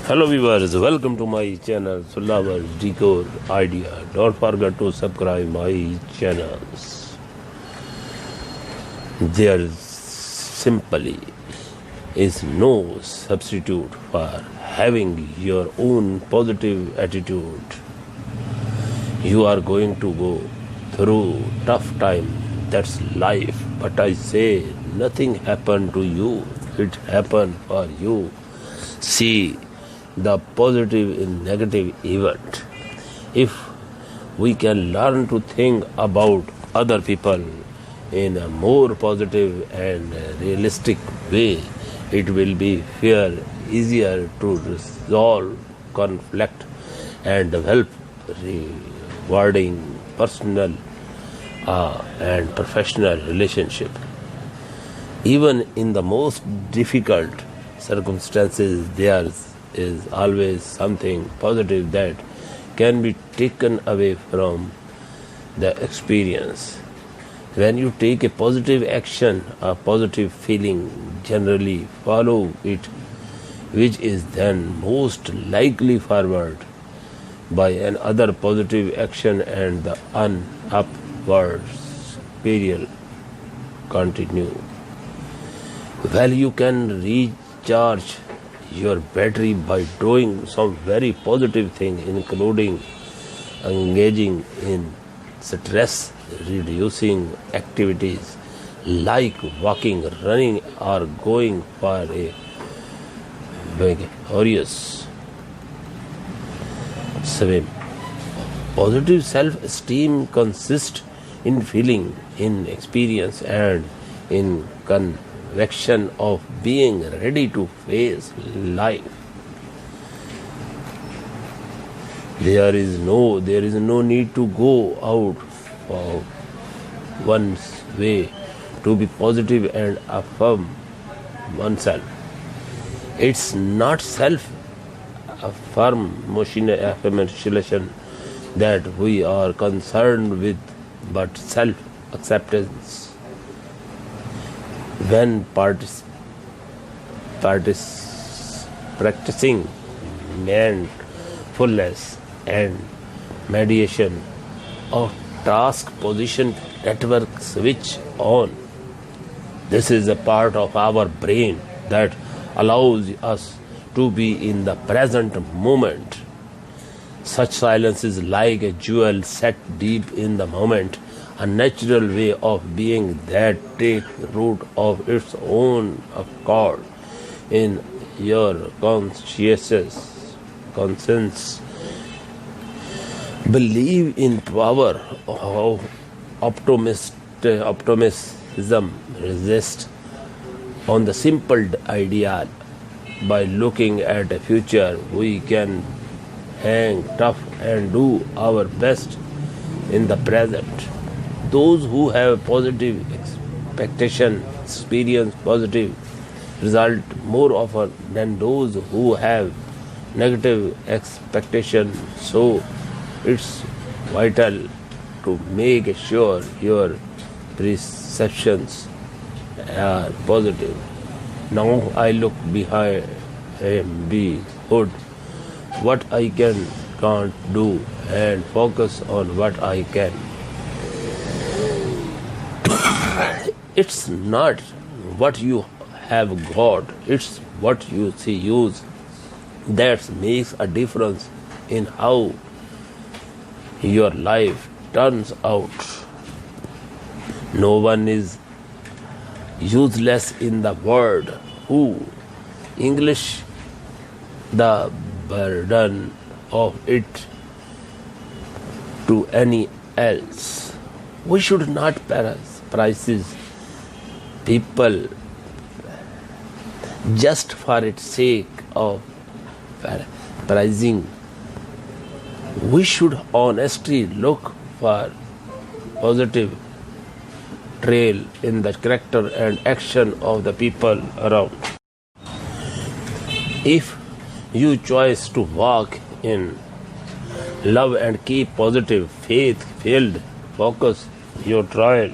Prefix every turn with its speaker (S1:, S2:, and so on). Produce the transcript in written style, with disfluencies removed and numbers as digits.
S1: Hello viewers, welcome to my channel Sulavar Decode Idea. Don't forget to subscribe my channels. There simply is no substitute for having your own positive attitude. You are going to go through tough time, that's life, but I say nothing happened to you, it happened for you. See the positive in negative event. If we can learn to think about other people in a more positive and realistic way, it will be easier to resolve conflict and develop rewarding personal and professional relationship. Even in the most difficult circumstances, there is always something positive that can be taken away from the experience. When you take a positive action, a positive feeling generally follow it, which is then most likely followed by another positive action, and the upward spiral continue. Well, you can recharge your battery by doing some very positive thing, including engaging in stress reducing activities like walking, running, or going for a vigorous swim. Positive self-esteem consists in feeling, in experience, and in conviction of being ready to face life. There is no need to go out of one's way to be positive and affirm oneself. It's not self-affirmation that we are concerned with, but self-acceptance. When practicing mindfulness and meditation, or task position network switch on. This is a part of our brain that allows us to be in the present moment. Such silence is like a jewel set deep in the moment, a natural way of being that takes root of its own accord in your conscience. Believe in power of optimism. Resist on the simple idea. By looking at the future, we can hang tough and do our best in the present. Those who have positive expectation experience positive result more often than those who have negative expectation. So it's vital to make sure your perceptions are positive. Now I look behind the hood, what I can't do, and focus on what I can. It's not what you have got, it's what you use that makes a difference in how your life turns out. No one is useless in the world who English the burden of it to any else. We should not price people just for its sake of pricing. We should honestly look for positive trail in the character and action of the people around. If you choose to walk in love and keep positive, faith-filled focus, your trial